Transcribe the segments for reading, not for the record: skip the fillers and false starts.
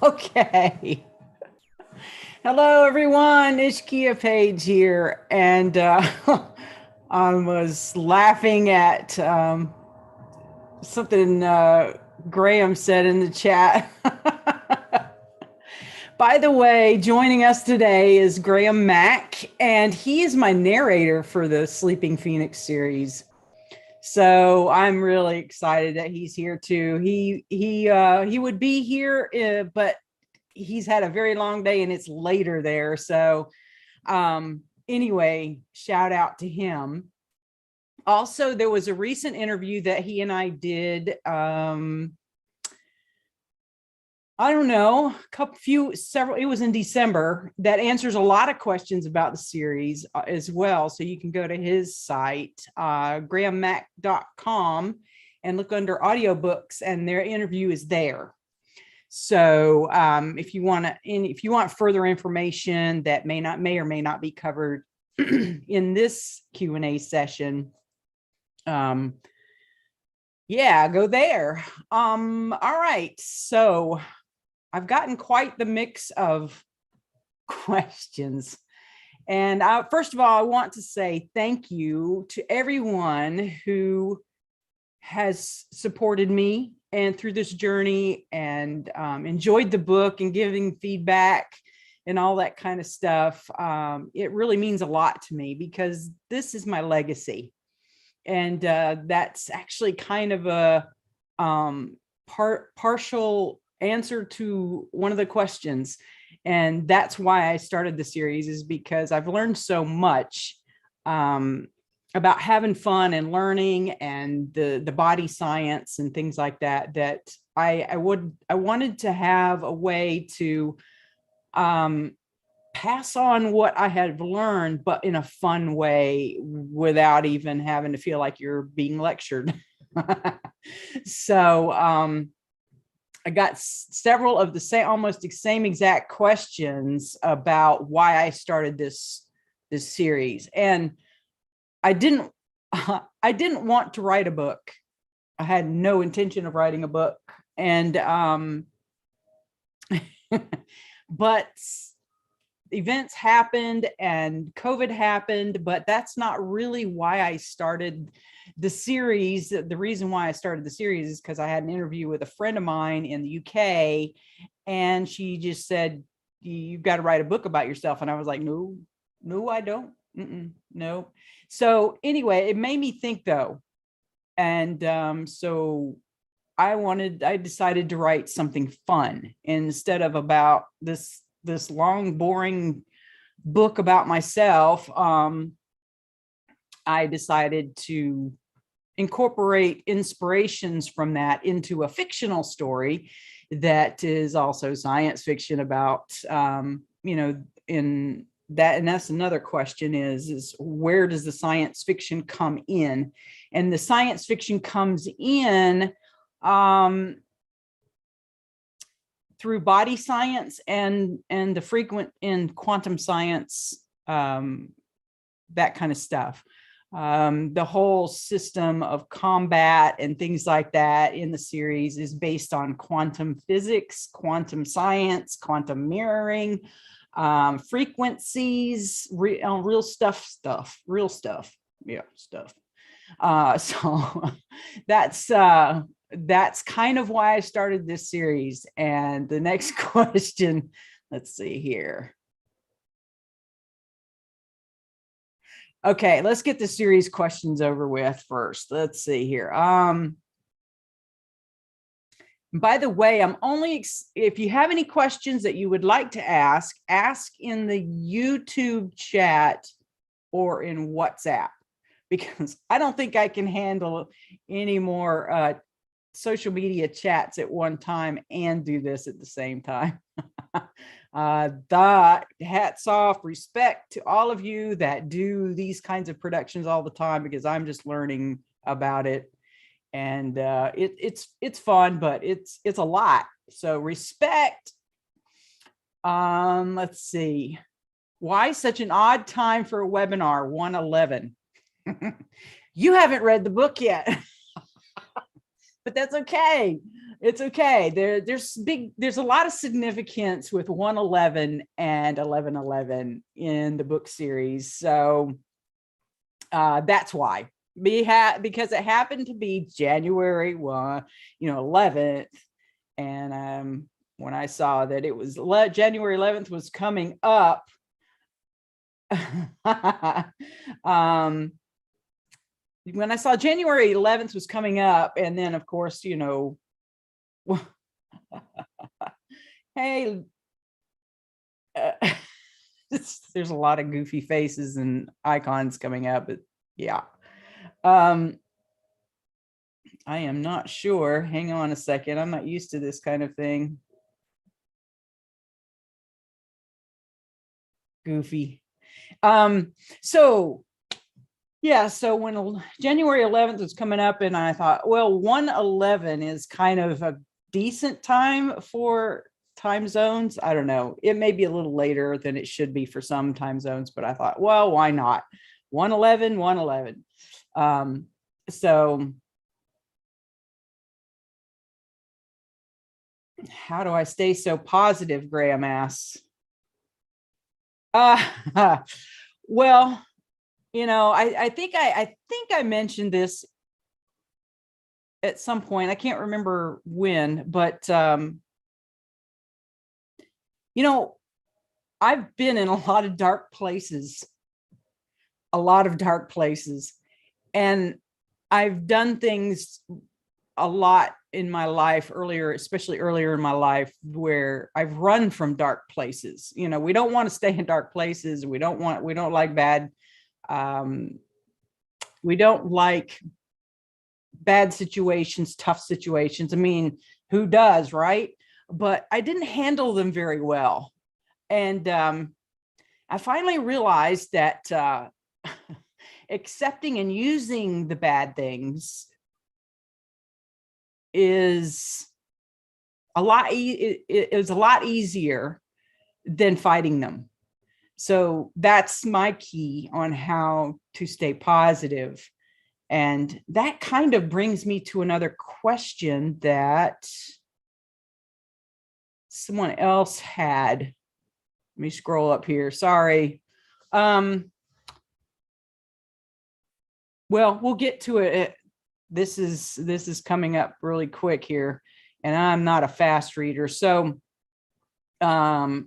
Okay. Hello, everyone. Ishkia Page here. And I was laughing at something Graham said in the chat. By the way, joining us today is Graham Mack, and he is my narrator for the Sleeping Phoenix series. So I'm really excited that he's here too. He would be here, but he's had a very long day and it's later there. So anyway, shout out to him. Also, there was a recent interview that he and I did. I don't know, several, it was in December, that answers a lot of questions about the series as well. So you can go to his site, grahammack.com, and look under audiobooks, and their interview is there. So if you want further information that may or may not be covered in this Q&A session, yeah, go there. All right. So I've gotten quite the mix of questions. And first of all, I want to say thank you to everyone who has supported me and through this journey, and enjoyed the book and giving feedback and all that kind of stuff. It really means a lot to me because this is my legacy. And that's actually kind of a partial answer to one of the questions. And that's why I started the series, is because I've learned so much about having fun and learning and the body science and things like that, that I wanted to have a way to pass on what I had learned, but in a fun way without even having to feel like you're being lectured. So I got several of the almost the same exact questions about why I started this series. And I didn't want to write a book. I had no intention of writing a book. And but events happened and COVID happened, but that's not really why I started the series. The reason why I started the series is because I had an interview with a friend of mine in the UK, and she just said, "You've got to write a book about yourself." And I was like, no, I don't. No. So anyway, it made me think though. And so I decided to write something fun instead of about this long, boring book about myself. I decided to incorporate inspirations from that into a fictional story that is also science fiction about, in that. And that's another question, is where does the science fiction come in? And the science fiction comes in through body science and the frequent in quantum science, that kind of stuff. The whole system of combat and things like that in the series is based on quantum physics, quantum science, quantum mirroring, frequencies, real stuff. Yeah, stuff. So that's kind of why I started this series. And the next question, let's see here. Okay, let's get the series questions over with first. Let's see here. By the way, I'm only, if you have any questions that you would like to ask in the YouTube chat or in WhatsApp, because I don't think I can handle any more social media chats at one time and do this at the same time. Hats off, respect to all of you that do these kinds of productions all the time, because I'm just learning about it. And it's fun, but it's a lot. So respect. Let's see. Why such an odd time for a webinar? 111. You haven't read the book yet. but that's okay. It's okay. There's a lot of significance with 111 and 1111 in the book series. So that's why because it happened to be January 11th. And when I saw that it was January 11th was coming up, when I saw January 11th was coming up, and then of course, hey, there's a lot of goofy faces and icons coming up, but yeah. I am not sure. Hang on a second. I'm not used to this kind of thing. Goofy. So when January 11th was coming up, and I thought, well, 111 is kind of a decent time for time zones. I don't know. It may be a little later than it should be for some time zones, but I thought, well, why not? 111, 111. So how do I stay so positive, Graham asks. Well, I think I mentioned this at some point. I can't remember when, but I've been in a lot of dark places, and I've done things a lot in my life especially earlier in my life, where I've run from dark places. We don't want to stay in dark places. We don't like bad. We don't like bad situations, tough situations. I mean, who does, right? But I didn't handle them very well. And I finally realized that accepting and using the bad things is a lot easier than fighting them. So that's my key on how to stay positive. And that kind of brings me to another question that someone else had. Let me scroll up here. Sorry. Well, we'll get to it. This is coming up really quick here, and I'm not a fast reader. So the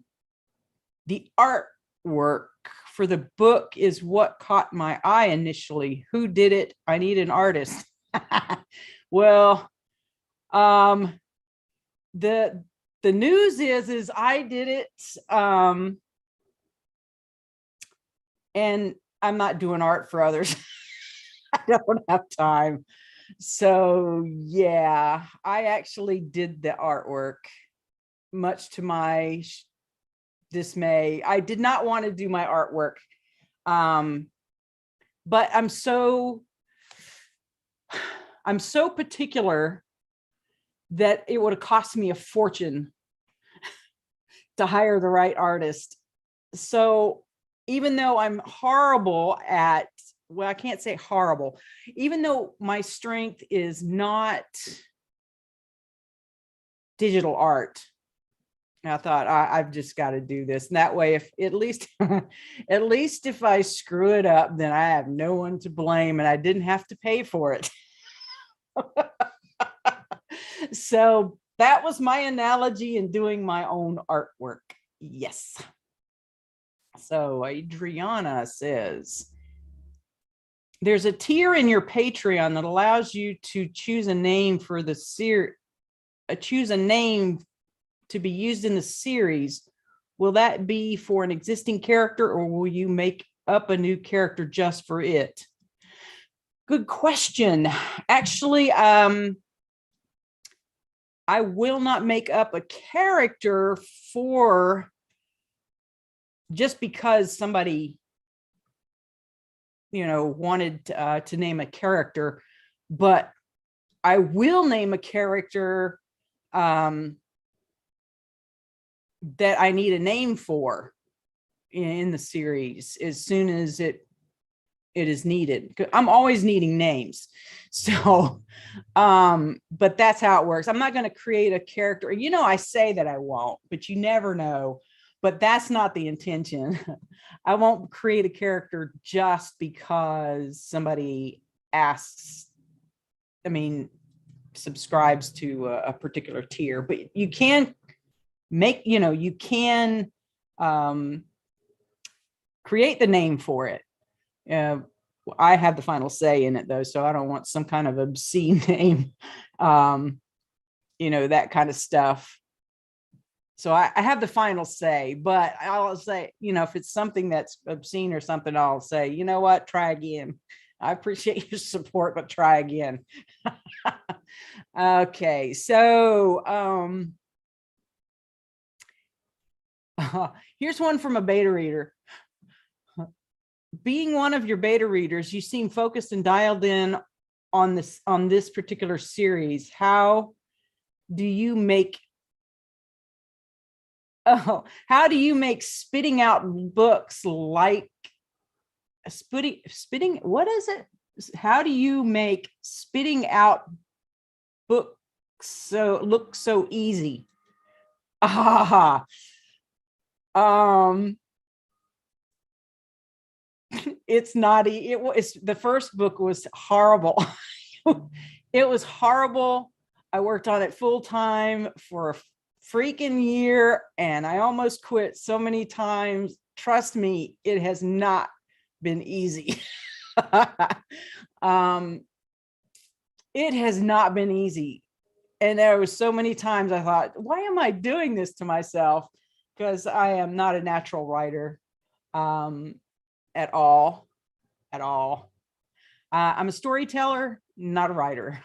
artwork for the book is what caught my eye initially. Who did it? I need an artist. Well, the news is I did it, and I'm not doing art for others. I don't have time. So yeah, I actually did the artwork, much to my dismay. I did not want to do my artwork. But I'm so particular that it would have cost me a fortune to hire the right artist. So even though I'm horrible at, well, I can't say horrible, even though my strength is not digital art, I thought I've just got to do this. And that way, if at least if I screw it up, then I have no one to blame and I didn't have to pay for it. So that was my analogy in doing my own artwork. Yes. So Adriana says, there's a tier in your Patreon that allows you to choose a name for the choose a name to be used in the series. Will that be for an existing character, or will you make up a new character just for it? Good question. Actually, I will not make up a character for just because somebody wanted to name a character, but I will name a character that I need a name for in the series as soon as it it is needed. I'm always needing names. So, but that's how it works. I'm not going to create a character. I say that I won't, but you never know. But that's not the intention. I won't create a character just because somebody asks, subscribes to a particular tier, but you can make, you can create the name for it. I have the final say in it though, so I don't want some kind of obscene name, that kind of stuff. So I have the final say, but I'll say, if it's something that's obscene or something, I'll say, you know what, try again. I appreciate your support, but try again. Okay, so here's one from a beta reader. Being one of your beta readers, you seem focused and dialed in on this particular series. How do you make spitting out books like spitting? What is it? How do you make spitting out books look so easy? It's not. It was, the first book was horrible. It was horrible. I worked on it full time for a freaking year, and I almost quit so many times. Trust me, it has not been easy. It has not been easy. And there was so many times I thought, why am I doing this to myself? Because I am not a natural writer at all. I'm a storyteller, not a writer.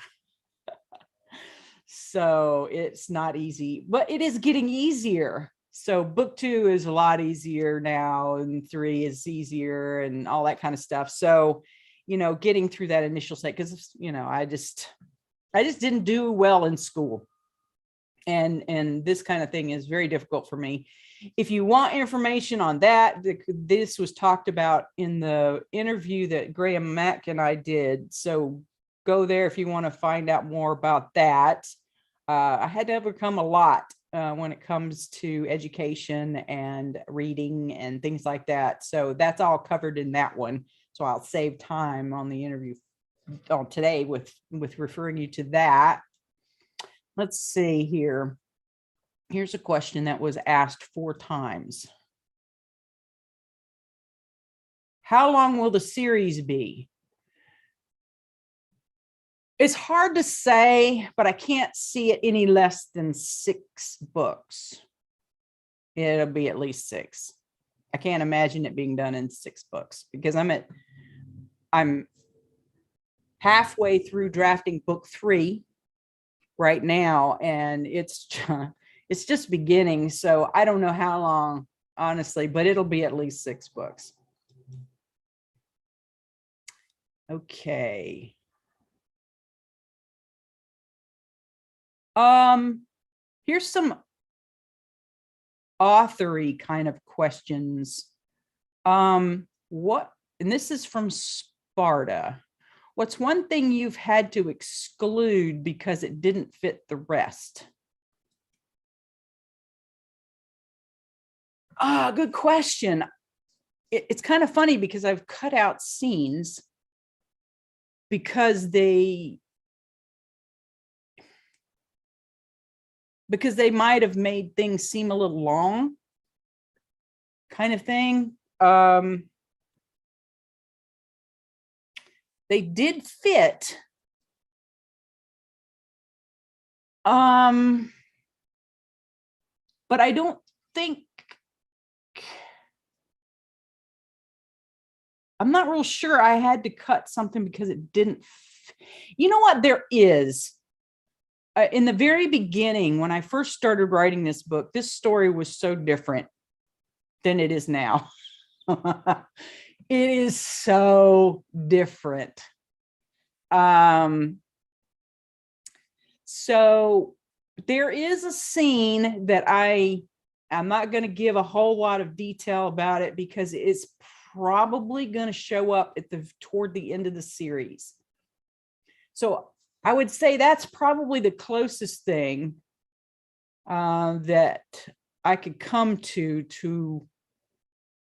So it's not easy, but it is getting easier. So book 2 is a lot easier now, and 3 is easier, and all that kind of stuff. So, getting through that initial state, because, I just didn't do well in school. And this kind of thing is very difficult for me. If you want information on that, this was talked about in the interview that Graham Mack and I did. So go there if you want to find out more about that. I had to overcome a lot when it comes to education and reading and things like that. So that's all covered in that one. So I'll save time on the interview today with referring you to that. Let's see here. Here's a question that was asked 4 times. How long will the series be? It's hard to say, but I can't see it any less than 6 books. It'll be at least 6. I can't imagine it being done in 6 books, because I'm halfway through drafting book 3 right now, and it's just beginning. So I don't know how long, honestly, but it'll be at least 6 books. Okay. Here's some authory kind of questions. And this is from Sparta. What's one thing you've had to exclude because it didn't fit the rest? Good question. It's kind of funny because I've cut out scenes because they might have made things seem a little long, kind of thing. They did fit. But I don't think, I'm not real sure I had to cut something because it didn't. You know what? There is. In the very beginning, when I first started writing this book, this story was so different than it is now. It is so different. So there is a scene that I'm not going to give a whole lot of detail about it because it's probably going to show up toward the end of the series. So I would say that's probably the closest thing that I could come to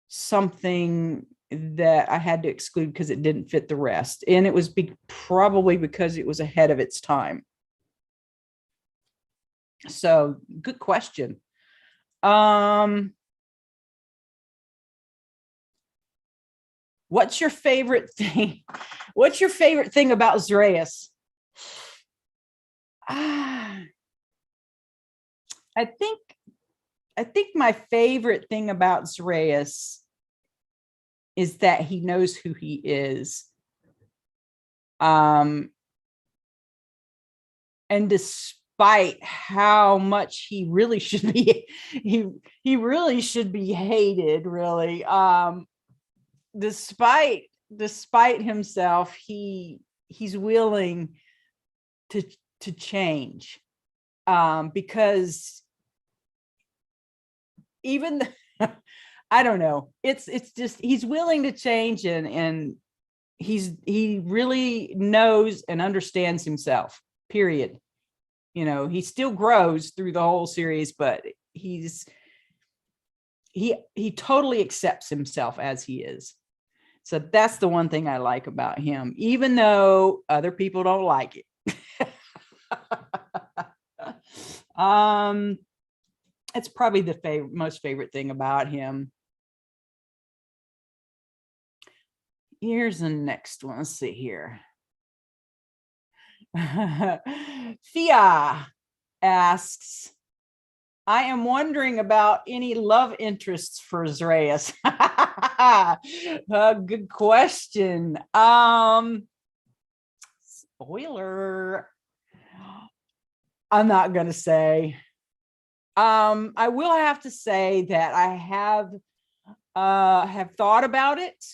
something that I had to exclude because it didn't fit the rest. And it was probably because it was ahead of its time. So good question. What's your favorite thing? What's your favorite thing about Zraeus? I think my favorite thing about Zraeus is that he knows who he is. And despite how much he really should be, he really should be hated, really. Despite himself, he's willing to change, because even I don't know, it's just he's willing to change, and he really knows and understands himself, period. You know, he still grows through the whole series, but he totally accepts himself as he is. So that's the one thing I like about him, even though other people don't like it. It's probably the most favorite thing about him. Here's the next one. Let's see here. Thea asks, I am wondering about any love interests for Zraeus. Good question. Spoiler. I'm not going to say. I will have to say that I have thought about it,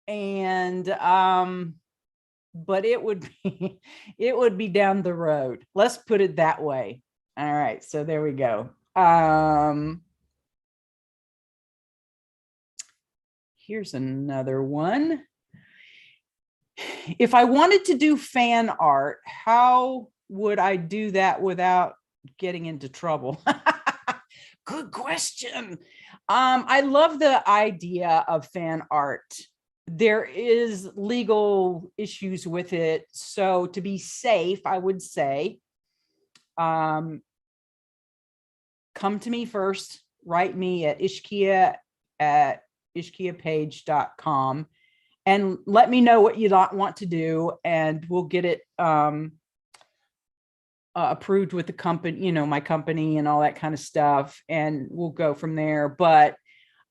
and but it would be down the road. Let's put it that way. All right, so there we go. Here's another one. If I wanted to do fan art, how would I do that without getting into trouble? Good question. I love the idea of fan art. There is legal issues with it. So to be safe, I would say, come to me first, write me at ishkia@ishkiapage.com and let me know what you want to do, and we'll get it approved with the company, you know, my company and all that kind of stuff, and we'll go from there. But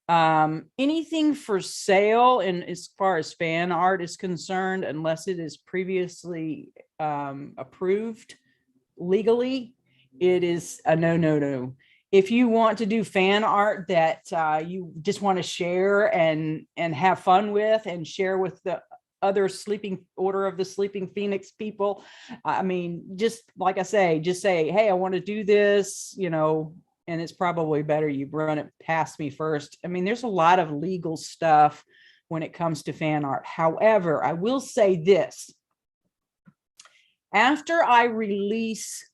anything for sale, and as far as fan art is concerned, unless it is previously approved legally, it is a no. If you want to do fan art that you just want to share and have fun with and share with the other Order of the Sleeping Phoenix people, I mean, just like I say, just say, hey, I want to do this, you know, and it's probably better you run it past me first. I mean, there's a lot of legal stuff when it comes to fan art. However, I will say this. After I release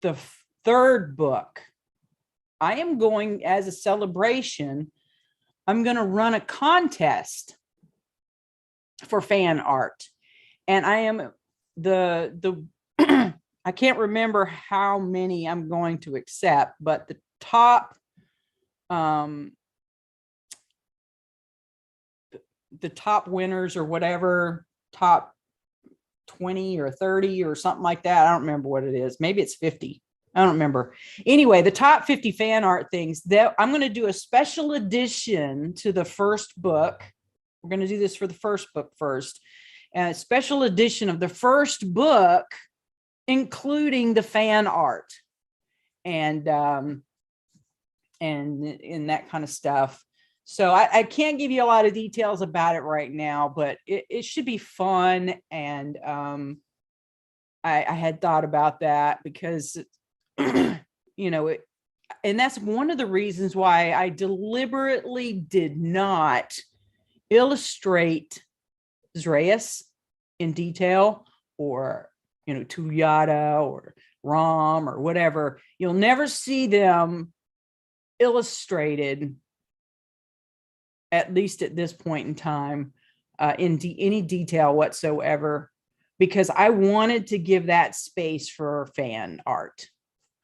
the third book, I am going, as a celebration, I'm going to run a contest for fan art. And I am I can't remember how many I'm going to accept, but the top winners, or whatever, top 20 or 30 or something like that. I don't remember what it is. Maybe it's 50. I don't remember. Anyway, the top 50 fan art things, that I'm going to do a special edition to the first book. We're going to do this for the first book first. And a special edition of the first book, including the fan art and that kind of stuff. So I can't give you a lot of details about it right now, but it should be fun. And I had thought about that because, you know, and that's one of the reasons why I deliberately did not illustrate Zreus in detail, or, Tuyata or Rom or whatever. You'll never see them illustrated, at least at this point in time, in any detail whatsoever, because I wanted to give that space for fan art.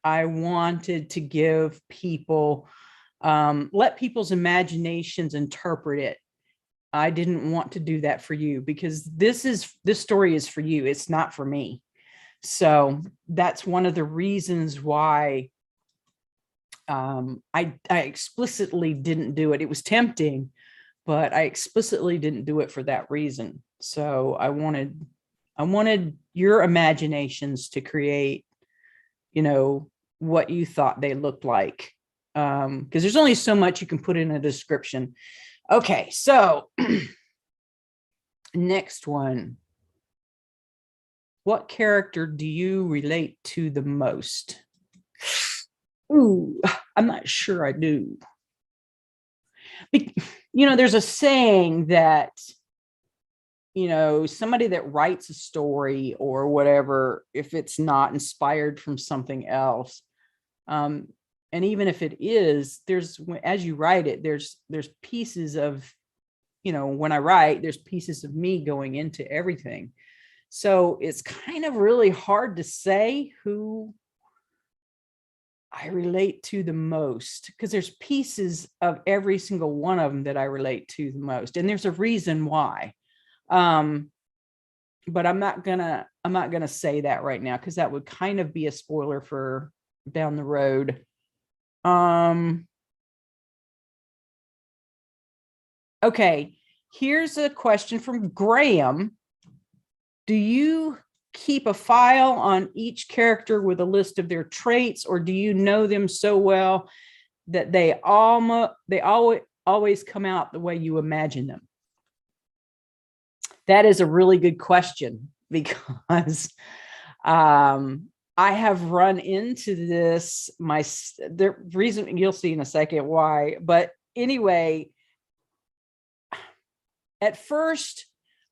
I wanted to give people, let people's imaginations interpret it. I didn't want to do that for you, because this story is for you. It's not for me. So that's one of the reasons why I explicitly didn't do it. It was tempting, but I explicitly didn't do it for that reason. So I wanted your imaginations to create, what you thought they looked like. Because there's only so much you can put in a description. Okay, so next one. What character do you relate to the most? Ooh, I'm not sure I do. There's a saying that, somebody that writes a story or whatever, if it's not inspired from something else, and even if it is, as you write it, there's pieces of, when I write, there's pieces of me going into everything. So it's kind of really hard to say who I relate to the most, because there's pieces of every single one of them that I relate to the most. And there's a reason why. But I'm not gonna say that right now, because that would kind of be a spoiler for down the road. Okay, here's a question from Graham. Do you keep a file on each character with a list of their traits, or do you know them so well that they always come out the way you imagine them? That is a really good question, because I have run into this. The reason, you'll see in a second why, but anyway, at first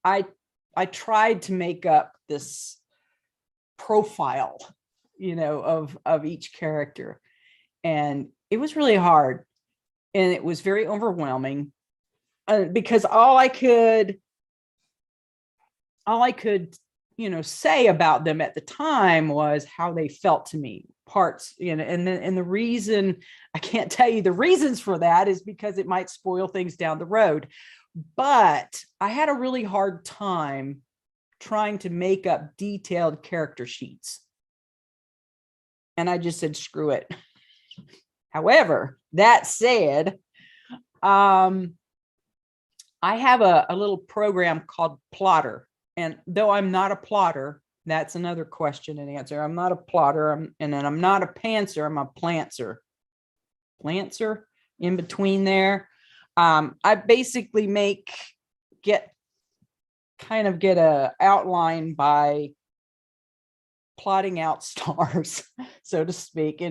I tried to make up this profile, of each character, and it was really hard, and it was very overwhelming, because all I could say about them at the time was how they felt to me, parts, and the reason I can't tell you the reasons for that is because it might spoil things down the road. But I had a really hard time trying to make up detailed character sheets, and I just said, screw it. However, that said, I have a little program called Plotter. And though I'm not a plotter, that's another question and answer. I'm not a plotter, and then I'm not a pantser, I'm a plantser. Plantser in between there. I basically get a outline by plotting out stars, so to speak,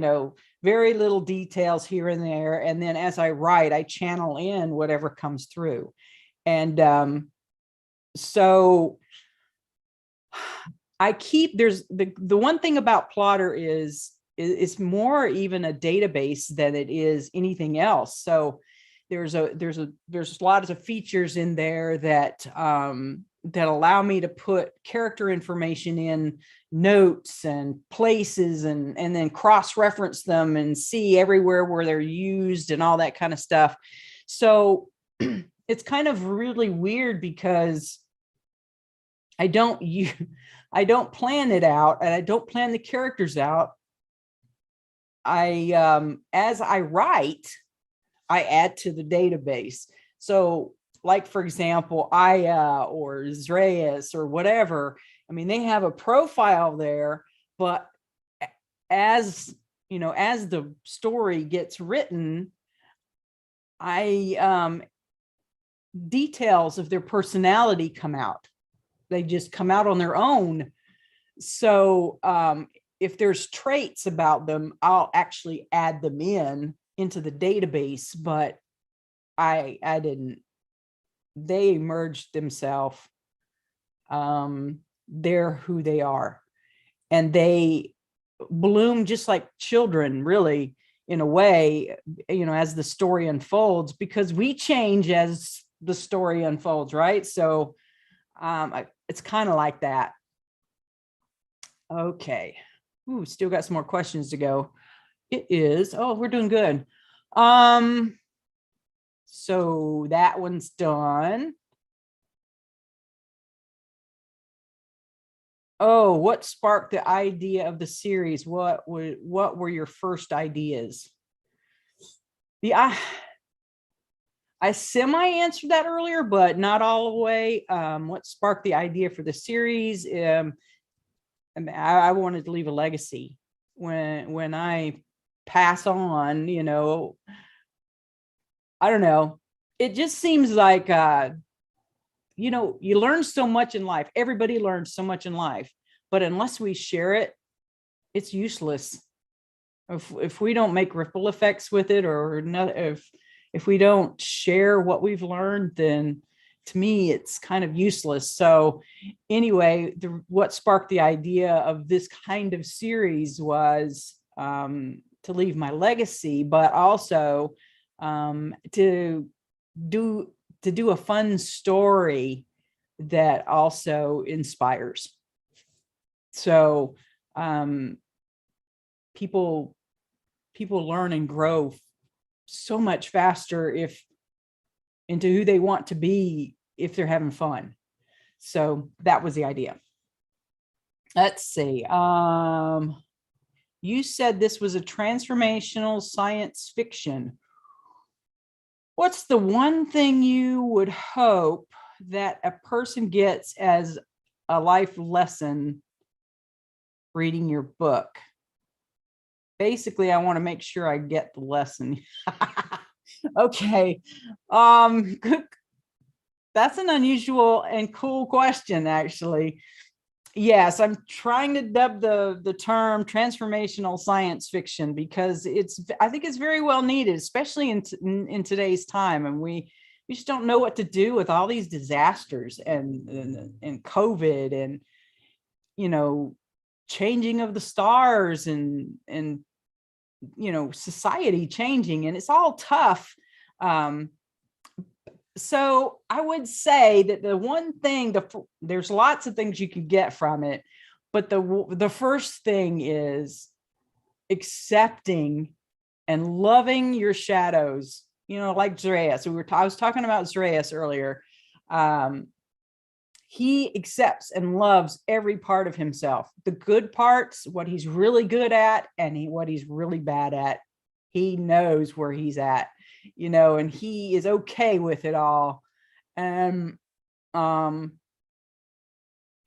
very little details here and there. And then as I write, I channel in whatever comes through. And so I keep, there's the one thing about Plotter is it's more even a database than it is anything else. So there's lots of features in there that that allow me to put character information in notes and places, and then cross-reference them and see everywhere where they're used and all that kind of stuff. So it's kind of really weird, because I don't plan it out, and I don't plan the characters out. As I write, I add to the database. So like, for example, Aya or Zreus or whatever, I mean, they have a profile there, but as the story gets written, details of their personality come out. They just come out on their own. So if there's traits about them, I'll actually add them into the database, but I didn't. They emerged themselves. They're who they are, and they bloom just like children, really, in a way, as the story unfolds, because we change as the story unfolds, right? So it's kind of like that. Okay. Ooh, still got some more questions to go. We're doing good. So that one's done. Oh, what sparked the idea of the series? What were your first ideas? I semi-answered that earlier, but not all the way. What sparked the idea for the series? I wanted to leave a legacy. When I pass on, I don't know. It just seems like, you learn so much in life. Everybody learns so much in life, but unless we share it, it's useless. If we don't make ripple effects with it, or not, if we don't share what we've learned, then to me, it's kind of useless. So anyway, what sparked the idea of this kind of series was to leave my legacy, but also to do a fun story that also inspires. So people learn and grow so much faster into who they want to be if they're having fun. So that was the idea. Let's see. You said this was a transformational science fiction. What's the one thing you would hope that a person gets as a life lesson reading your book? Basically, I want to make sure I get the lesson. Okay. That's an unusual and cool question, actually. Yes, I'm trying to dub the term transformational science fiction because I think it's very well needed, especially in today's time. And we just don't know what to do with all these disasters and COVID and, changing of the stars and society changing, and it's all tough. So I would say that the one thing, there's lots of things you can get from it, but the first thing is accepting and loving your shadows. Like Zraeus. I was talking about Zraeus earlier. He accepts and loves every part of himself. The good parts, what he's really good at, and what he's really bad at. He knows where he's at. And he is okay with it all. And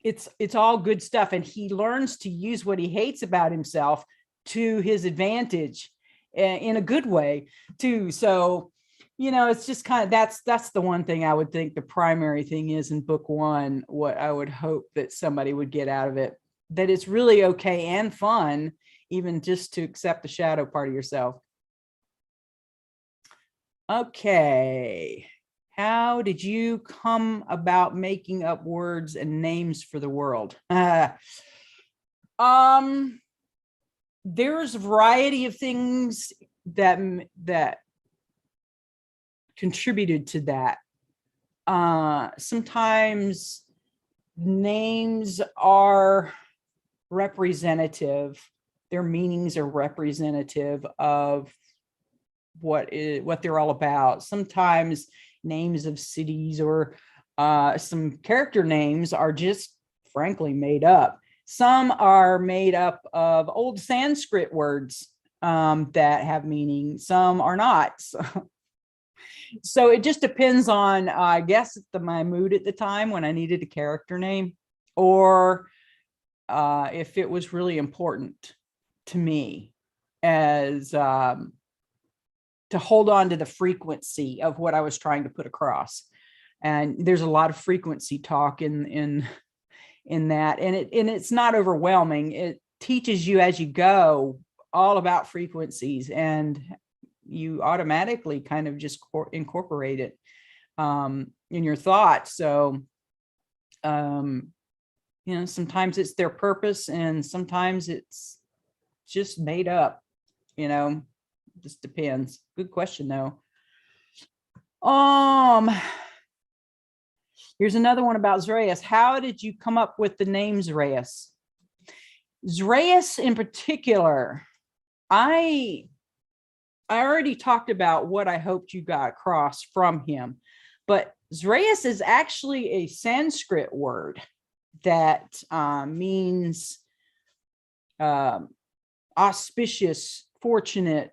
it's all good stuff. And he learns to use what he hates about himself to his advantage in a good way too. So, it's just kind of, that's the one thing I would think the primary thing is in book one, what I would hope that somebody would get out of it, that it's really okay and fun, even just to accept the shadow part of yourself. Okay. How did you come about making up words and names for the world? There's a variety of things that contributed to that. Sometimes names are representative. Their meanings are representative of what they're all about. Sometimes names of cities or some character names are just frankly made up. Some are made up of old Sanskrit words that have meaning. Some are not. So it just depends on, I guess, my mood at the time when I needed a character name, or if it was really important to me as to hold on to the frequency of what I was trying to put across. And there's a lot of frequency talk in that, and it's not overwhelming. teaches you as you go all about frequencies, and you automatically kind of just incorporate it in your thoughts. So, you know, sometimes it's their purpose and sometimes it's just made up, you know, just depends. Good question though. Here's another one about Zraeus. How did you come up with the name Zraeus? Zraeus in particular, I already talked about what I hoped you got across from him, but Zraeus is actually a Sanskrit word that means auspicious, fortunate,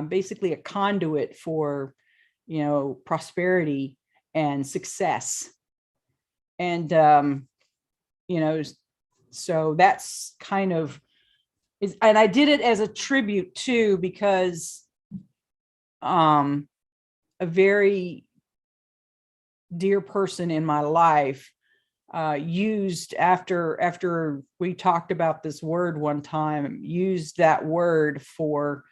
basically a conduit for, you know, prosperity and success. And, you know, so that's kind of, and I did it as a tribute too, because a very dear person in my life used after we talked about this word one time, used that word for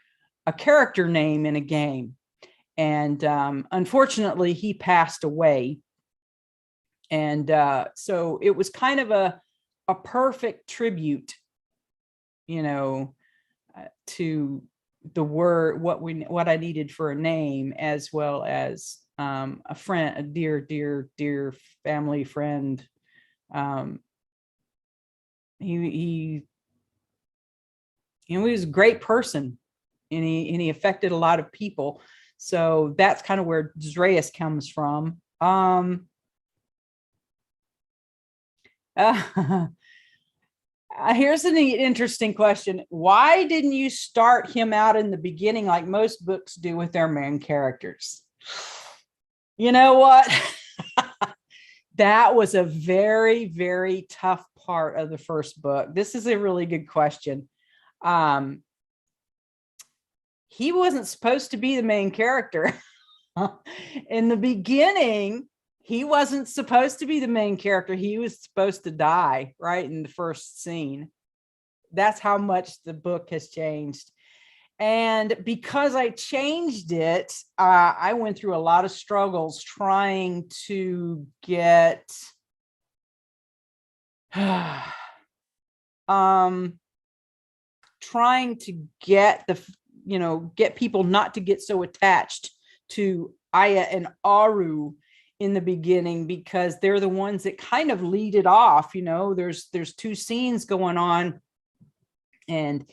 a character name in a game. And unfortunately, he passed away. And so it was kind of a perfect tribute, you know, to the word, what I needed for a name, as well as a friend, a dear family friend. He you know, he was a great person, and he affected a lot of people. So that's kind of where Zraeus comes from. Here's an interesting question. Why didn't you start him out in the beginning like most books do with their main characters? You know what? That was a very, very tough part of the first book. This is a really good question. He wasn't supposed to be the main character. In the beginning, he wasn't supposed to be the main character. He was supposed to die right in the first scene. That's how much the book has changed. And because I changed it, I went through a lot of struggles trying to get trying to get the, you know, get people not to get so attached to Aya and Aru in the beginning, because they're the ones that kind of lead it off. You know, there's two scenes going on, and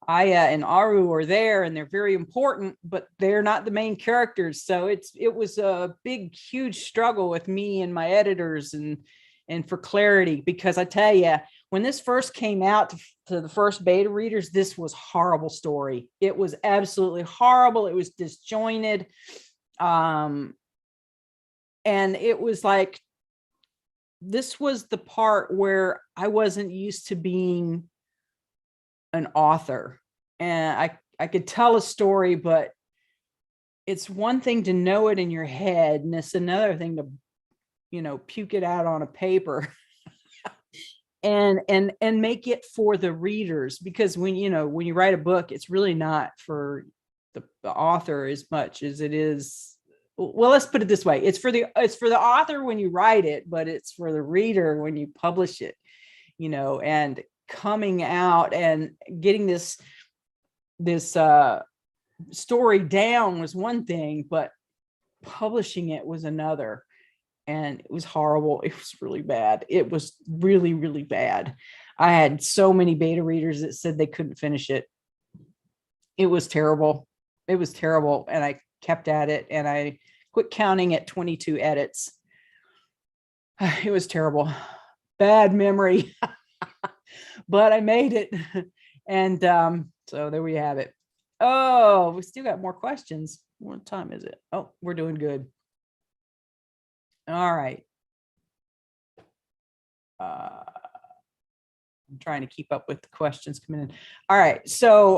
Aya and Aru are there, and they're very important, but they're not the main characters. So it was a big, huge struggle with me and my editors, and for clarity, because I tell you, when this first came out to the first beta readers, this was a horrible story. It was absolutely horrible. It was disjointed. And it was like, this was the part where I wasn't used to being an author, and I could tell a story, but it's one thing to know it in your head, and it's another thing to, you know, puke it out on a paper and make it for the readers. Because when, you know, when you write a book, it's really not for the author as much as it is, well, let's put it this way, it's for the author when you write it, but it's for the reader when you publish it, you know. And coming out and getting this story down was one thing, but publishing it was another. And it was horrible. It was really bad. It was really, really bad. I had so many beta readers that said they couldn't finish it. It was terrible. It was terrible. And I kept at it, and I quit counting at 22 edits. It was terrible. Bad memory. But I made it. And so there we have it. Oh, we still got more questions. What time is it? Oh, we're doing good. All right. I'm trying to keep up with the questions coming in. All right. So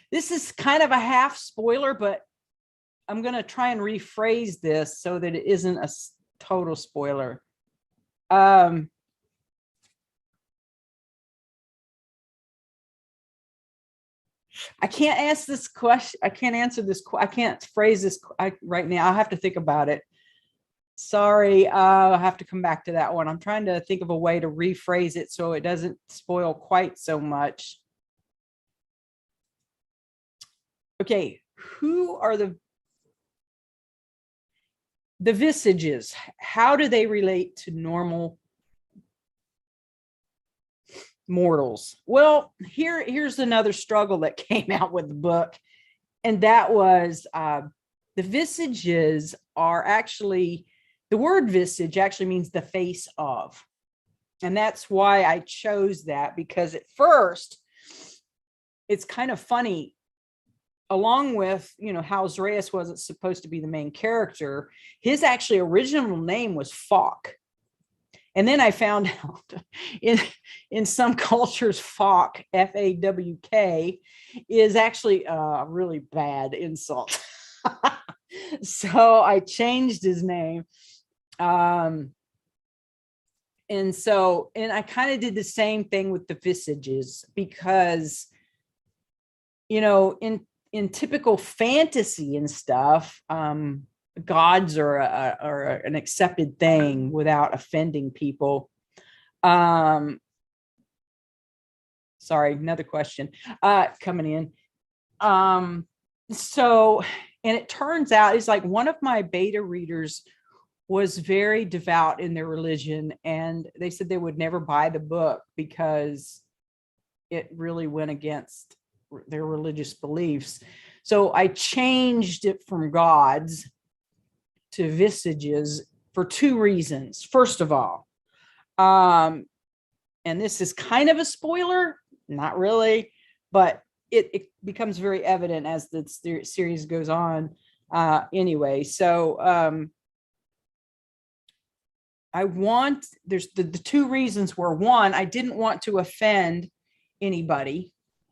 this is kind of a half spoiler, but I'm going to try and rephrase this so that it isn't a total spoiler. I can't ask this question. I can't answer this. I can't phrase this right now. I'll have to think about it. Sorry, I'll have to come back to that one. I'm trying to think of a way to rephrase it so it doesn't spoil quite so much. Okay, who are the visages? How do they relate to normal mortals? Well, here's another struggle that came out with the book, and that was the visages are actually, the word visage actually means the face of. And that's why I chose that, because at first it's kind of funny, along with, you know, how Zraeus wasn't supposed to be the main character, his actually original name was Falk. And then I found out in some cultures, Falk, F-A-W-K, is actually a really bad insult. So I changed his name. And I kind of did the same thing with the visages, because, you know, in typical fantasy and stuff, gods are an accepted thing without offending people. Sorry, another question coming in. So, and it turns out, it's like one of my beta readers was very devout in their religion, and they said they would never buy the book because it really went against their religious beliefs. So I changed it from gods to visages for two reasons. First of all, and this is kind of a spoiler, not really, but it becomes very evident as the series goes on. Anyway, so there's the two reasons were, one, I didn't want to offend anybody.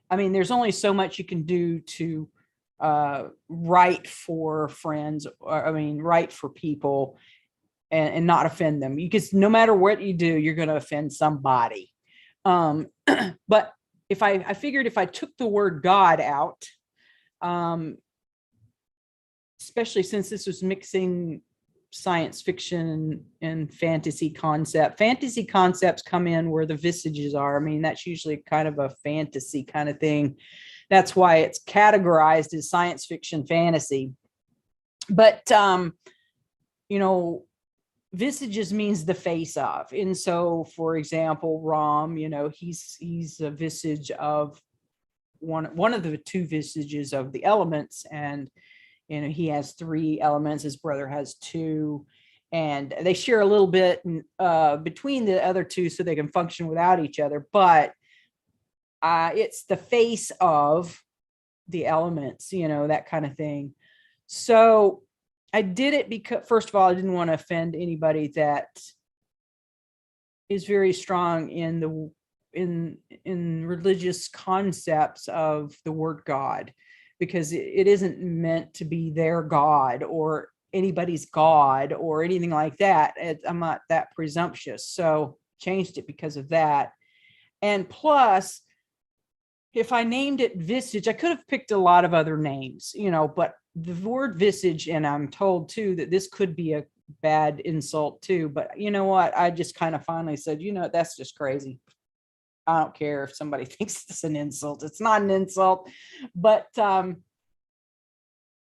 I mean, there's only so much you can do to write for friends, or write for people and not offend them, because no matter what you do, you're going to offend somebody. But if I figured if I took the word God out, especially since this was mixing science fiction and fantasy concepts come in where the visages are. I mean, that's usually kind of a fantasy kind of thing. That's why it's categorized as science fiction fantasy. But, you know, visages means the face of. And so, for example, Ram, you know, he's a visage of one of the two visages of the elements. And, you know, he has 3 elements, his brother has 2, and they share a little bit between the other 2 so they can function without each other. But it's the face of the elements, you know, that kind of thing. So I did it because, first of all, I didn't want to offend anybody that is very strong in religious concepts of the word God, because it isn't meant to be their God or anybody's God or anything like that. I'm not that presumptuous. So changed it because of that. And plus, if I named it visage, I could have picked a lot of other names, you know, but the word visage, and I'm told too that this could be a bad insult too, but you know what? I just kind of finally said, you know, that's just crazy. I don't care if somebody thinks it's an insult. It's not an insult, but, you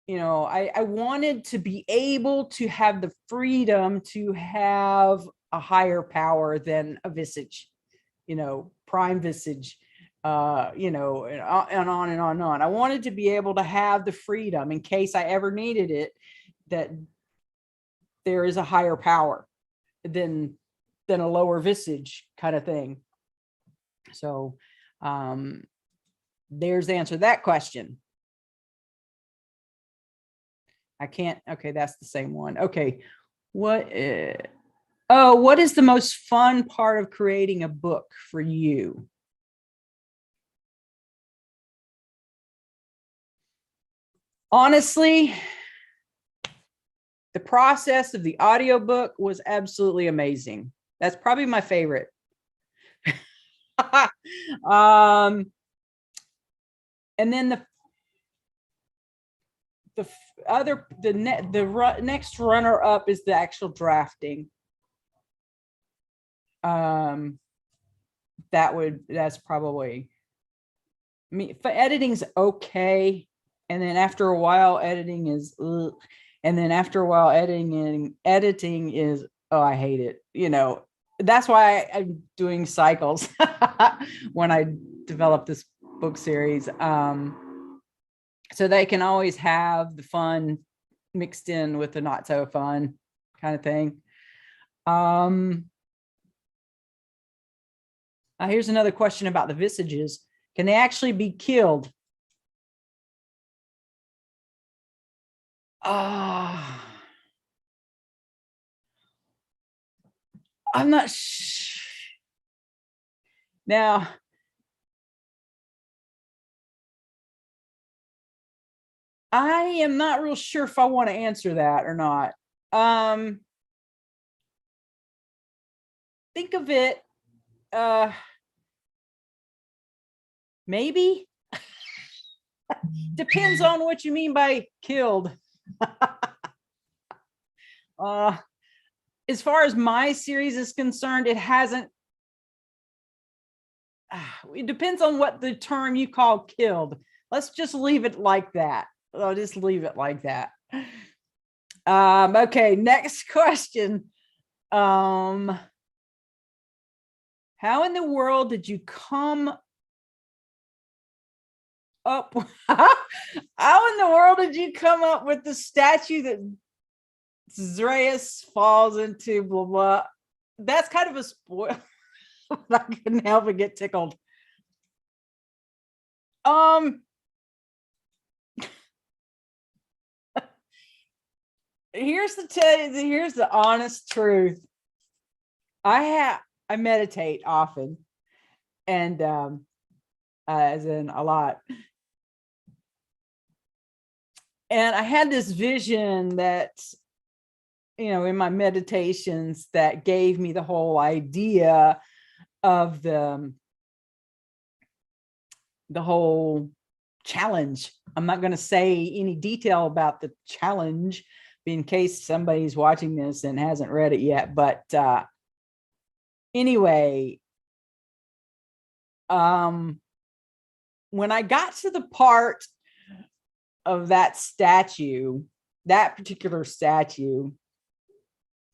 know, I wanted to be able to have the freedom to have a higher power than a visage, you know, prime visage, you know, and on and on and on. I wanted to be able to have the freedom in case I ever needed it, that there is a higher power than a lower visage kind of thing. So there's the answer to that question. I can't. Okay, that's the same one. Okay, what is the most fun part of creating a book for you? Honestly, The process of the audiobook was absolutely amazing. That's probably my favorite. And then the next runner up is the actual drafting. That's probably me. Editing's okay, and then after a while editing is and then after a while editing is, oh, I hate it. That's why I'm doing cycles when I develop this book series, so they can always have the fun mixed in with the not so fun kind of thing. Here's another question about the visages. Can they actually be killed? I'm not sure. Now, I am not real sure if I want to answer that or not. Think of it, maybe. Depends on what you mean by killed. As far as my series is concerned, it hasn't. It depends on what the term you call killed. Let's just leave it like that. I'll just leave it like that. Okay, next question. How in the world did you come up? How in the world did you come up with the statue that Zraeus falls into? Blah blah. That's kind of a spoil. I couldn't help but get tickled. Here's the honest truth. I meditate often, and as in a lot. And I had this vision that, in my meditations, that gave me the whole idea of the whole challenge. I'm not going to say any detail about the challenge in case somebody's watching this and hasn't read it yet. But anyway, when I got to the part of that particular statue,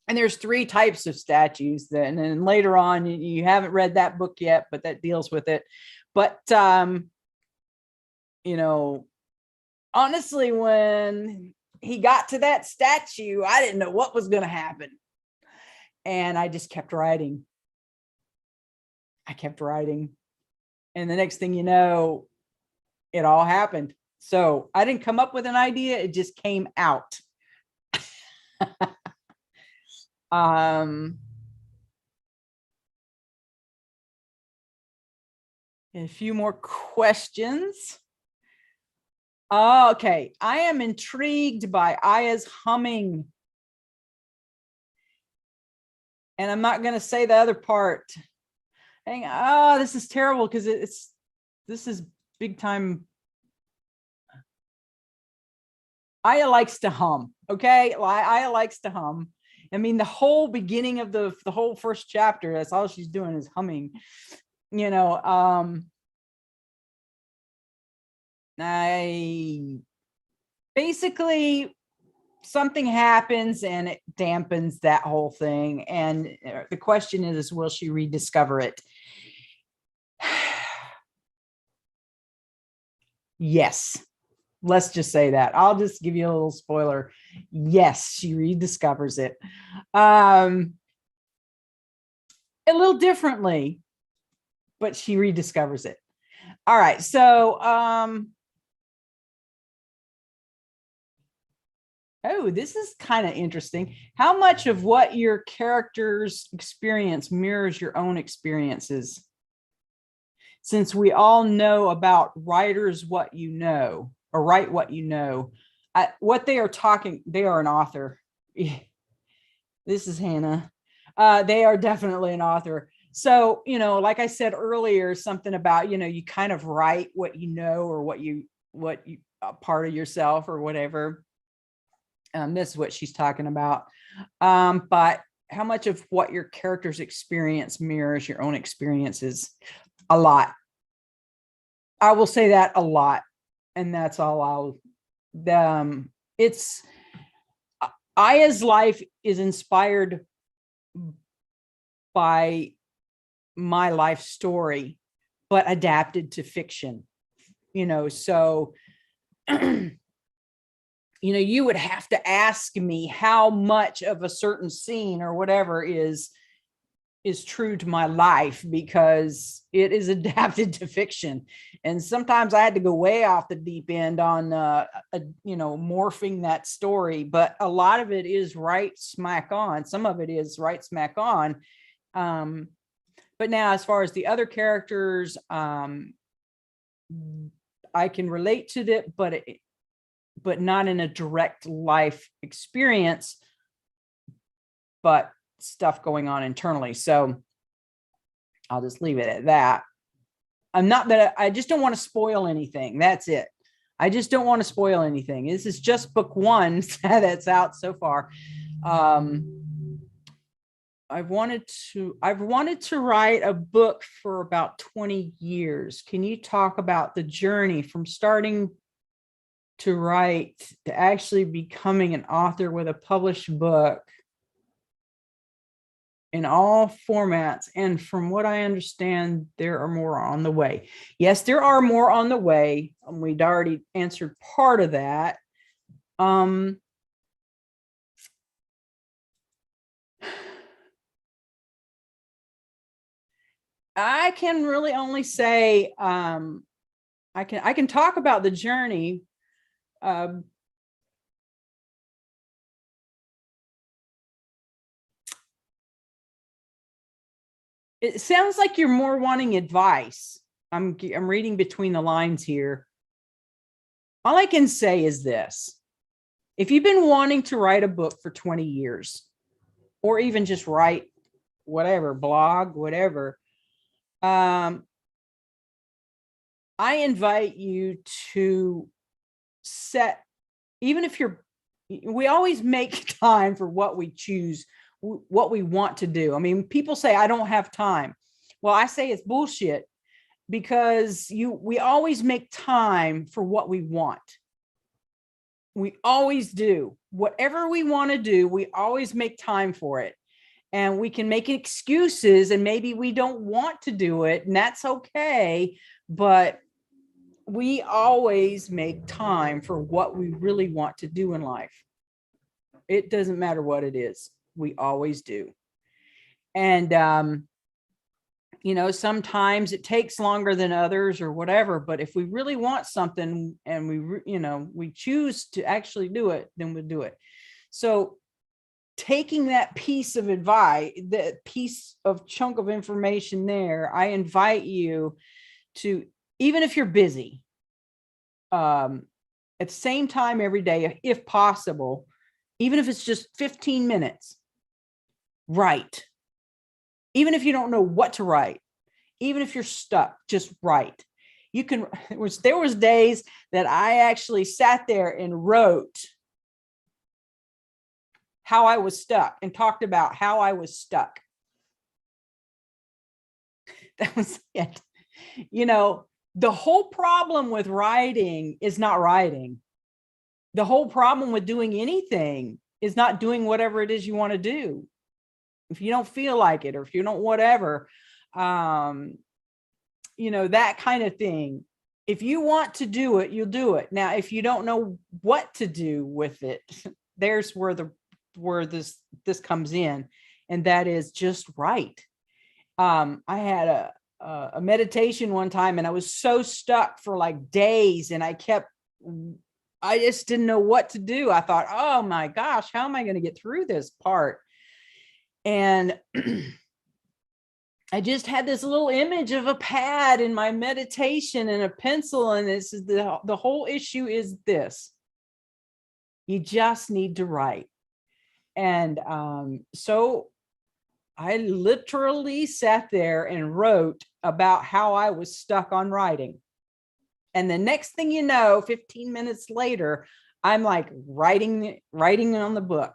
and there's 3 types of statues, and then later on, you haven't read that book yet, but that deals with it. But honestly, when he got to that statue, I didn't know what was going to happen, and I just kept writing. And the next thing you know, it all happened. So I didn't come up with an idea, it just came out. A few more questions. Okay, I am intrigued by Aya's humming. And I'm not going to say the other part. This is terrible because this is big time. Aya likes to hum. Okay, Aya likes to hum. I mean, the whole beginning of the whole first chapter, that's all she's doing is humming. I basically, something happens and it dampens that whole thing. And the question is, will she rediscover it? Yes. Let's just say that. I'll just give you a little spoiler. Yes, she rediscovers it. A little differently, but she rediscovers it. All right. So, this is kind of interesting. How much of what your characters experience mirrors your own experiences? Since we all know about writers what you know, or write what you know, what they are talking, they are an author. Yeah, this is Hannah. They are definitely an author. So, like I said earlier, something about, you kind of write what you know, or what you part of yourself or whatever. This is what she's talking about. But how much of what your character's experience mirrors your own experiences? A lot. I will say that a lot. And that's all it's Aya's life is inspired by my life story, but adapted to fiction, so you would have to ask me how much of a certain scene or whatever is true to my life, because it is adapted to fiction. And sometimes I had to go way off the deep end on morphing that story, but a lot of it is right smack on. Some of it is right smack on. But now, as far as the other characters, I can relate to it, but not in a direct life experience, but stuff going on internally. So I'll just leave it at that. I just don't want to spoil anything. That's it. I just don't want to spoil anything. This is just book one that's out so far. I've wanted to write a book for about 20 years. Can you talk about the journey from starting to write to actually becoming an author with a published book in all formats? And from what I understand, there are more on the way. Yes, there are more on the way. We'd already answered part of that. I can really only say I can talk about the journey. It sounds like you're more wanting advice. I'm reading between the lines here. All I can say is this: if you've been wanting to write a book for 20 years, or even just write whatever, blog, whatever, I invite you to set, even if we always make time for what we choose, what we want to do. I mean, people say, I don't have time. Well, I say it's bullshit, because we always make time for what we want. We always do. Whatever we want to do, we always make time for it. And we can make excuses, and maybe we don't want to do it, and that's okay. But we always make time for what we really want to do in life. It doesn't matter what it is. We always do. And, sometimes it takes longer than others or whatever, but if we really want something and we choose to actually do it, then we'll do it. So taking that piece of advice, that piece of chunk of information there, I invite you to, even if you're busy, at the same time every day, if possible, even if it's just 15 minutes, write. Even if you don't know what to write, even if you're stuck, just write. You can, there was days that I actually sat there and wrote how I was stuck and talked about how I was stuck. That was it. The whole problem with writing is not writing. The whole problem with doing anything is not doing whatever it is you want to do. If you don't feel like it, or if you don't, whatever, that kind of thing. If you want to do it, you'll do it. Now, if you don't know what to do with it, there's where this comes in, and that is just write. I had a meditation one time, and I was so stuck for like days, and I just didn't know what to do. I thought, oh my gosh, how am I going to get through this part? And I just had this little image of a pad in my meditation and a pencil. And this is the whole issue is this: you just need to write. And so I literally sat there and wrote about how I was stuck on writing. And the next thing you know, 15 minutes later, I'm like writing on the book,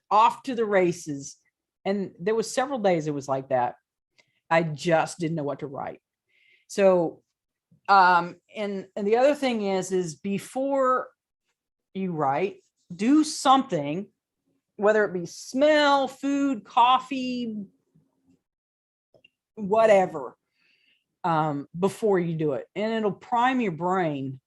off to the races. And there was several days it was like that. I just didn't know what to write. So, and the other thing is before you write, do something, whether it be smell, food, coffee, whatever, before you do it. And it'll prime your brain.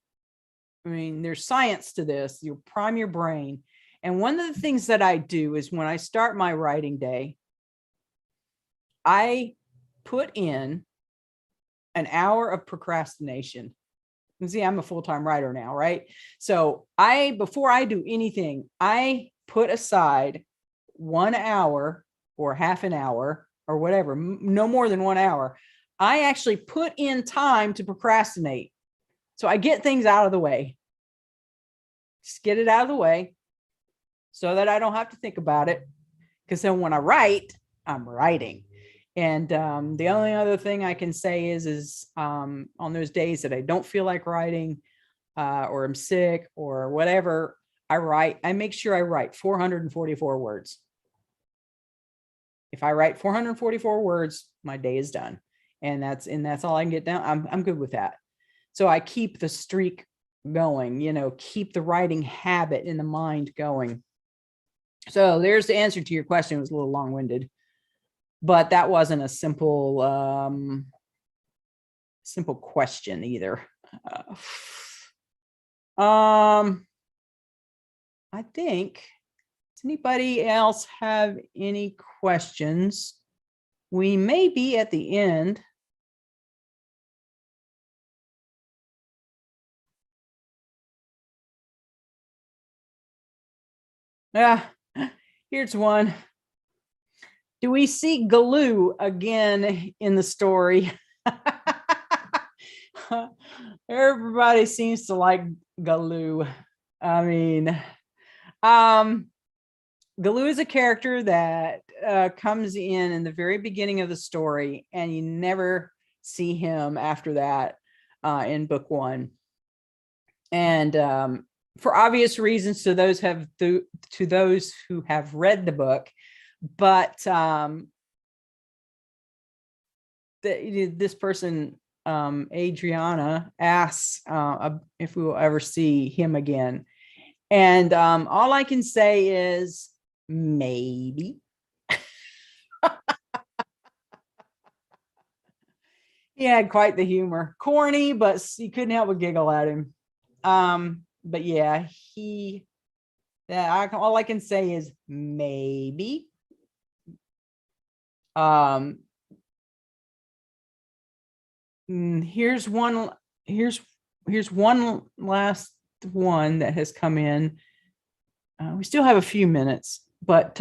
I mean, there's science to this. You'll prime your brain. And one of the things that I do is when I start my writing day, I put in an hour of procrastination. And see, I'm a full-time writer now, right? So before I do anything, I put aside 1 hour or half an hour or whatever, no more than 1 hour. I actually put in time to procrastinate. So I get things out of the way. Just get it out of the way so that I don't have to think about it. Because then when I write, I'm writing. And the only other thing I can say is on those days that I don't feel like writing or I'm sick or whatever, I make sure I write 444 words. If I write 444 words, my day is done. And that's all I can get down. I'm good with that. So I keep the streak going, keep the writing habit in the mind going. So there's the answer to your question. It was a little long-winded, but that wasn't a simple question either. I think, does anybody else have any questions? We may be at the end. Yeah, here's one. Do we see Galoo again in the story? Everybody seems to like Galoo. I mean, Galoo is a character that comes in the very beginning of the story, and you never see him after that in book one. And for obvious reasons to those who have read the book, but this person, Adriana, asks if we will ever see him again. And all I can say is maybe. He had quite the humor. Corny, but you couldn't help but giggle at him. But yeah, all I can say is maybe. Here's one last one that has come in. We still have a few minutes, but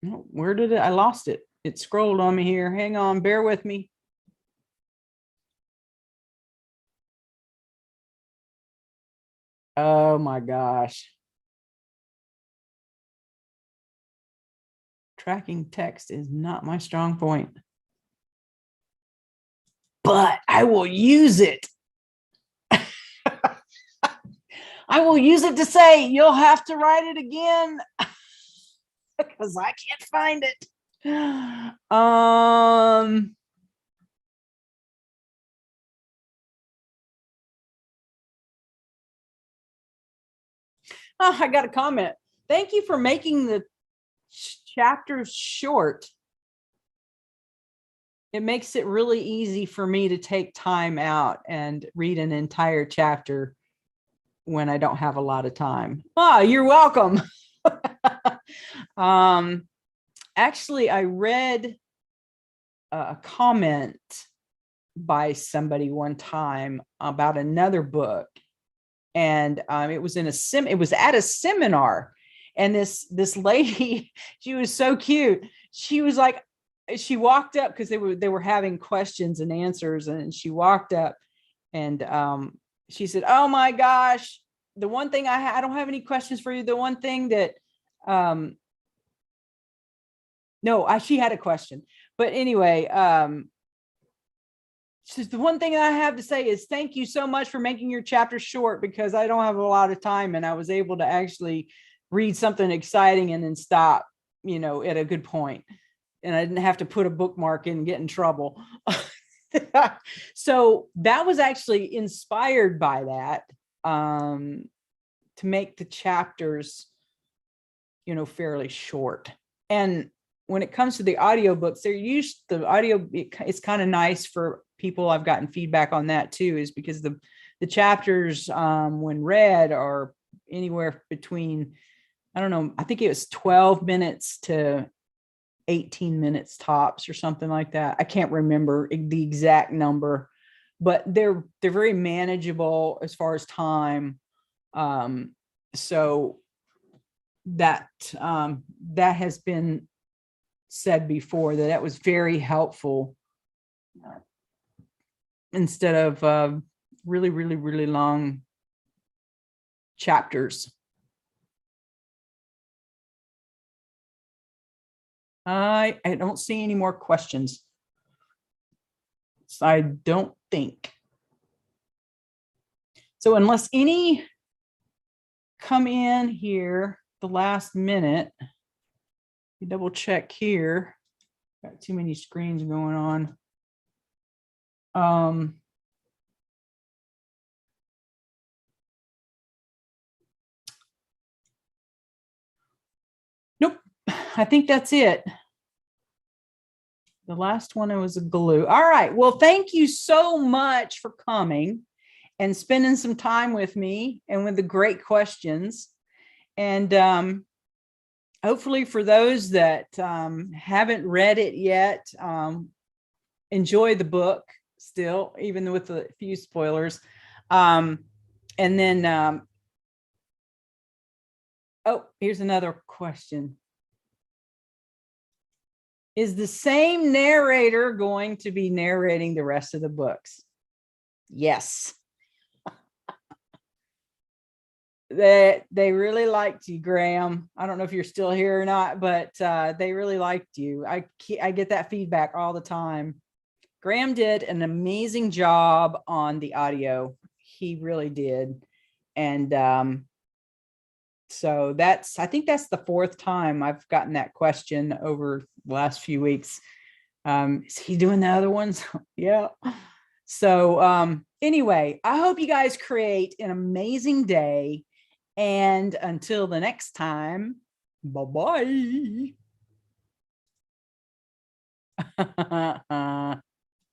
where did it? I lost it. It scrolled on me here. Hang on, bear with me. Oh my gosh. Tracking text is not my strong point, but I will use it. I will use it to say you'll have to write it again because I can't find it. Oh, I got a comment. Thank you for making the chapters short. It makes it really easy for me to take time out and read an entire chapter when I don't have a lot of time. Oh, you're welcome. Actually, I read a comment by somebody one time about another book, and it was at a seminar, and this lady, she was so cute. She was like, she walked up because they were having questions and answers, and she walked up and she said, oh my gosh, the one thing I don't have any questions for you. The one thing that, no, she had a question, but anyway, she says, the one thing I have to say is thank you so much for making your chapter short, because I don't have a lot of time and I was able to actually read something exciting and then stop, at a good point. And I didn't have to put a bookmark in and get in trouble. So that was actually inspired by that, to make the chapters, fairly short. And when it comes to the audiobooks, the audio, it's kind of nice for people. I've gotten feedback on that too, is because the chapters, when read, are anywhere between, I don't know, I think it was 12 minutes to 18 minutes tops or something like that. I can't remember the exact number, but they're very manageable as far as time. So that has been said before, that was very helpful, instead of really, really, really long chapters. I don't see any more questions. I don't think. So unless any come in here the last minute, you double check here. Got too many screens going on. Nope, I think that's it. The last one, it was a glue. All right. Well, thank you so much for coming and spending some time with me and with the great questions. And hopefully for those that haven't read it yet, enjoy the book still, even with a few spoilers. And then, oh, here's another question. Is the same narrator going to be narrating the rest of the books? Yes. They really liked you, Graham. I don't know if you're still here or not, but they really liked you. I get that feedback all the time. Graham did an amazing job on the audio. He really did. And so I think that's the fourth time I've gotten that question over the last few weeks. Is he doing the other ones? Yeah. So anyway, I hope you guys create an amazing day. And until the next time, bye-bye.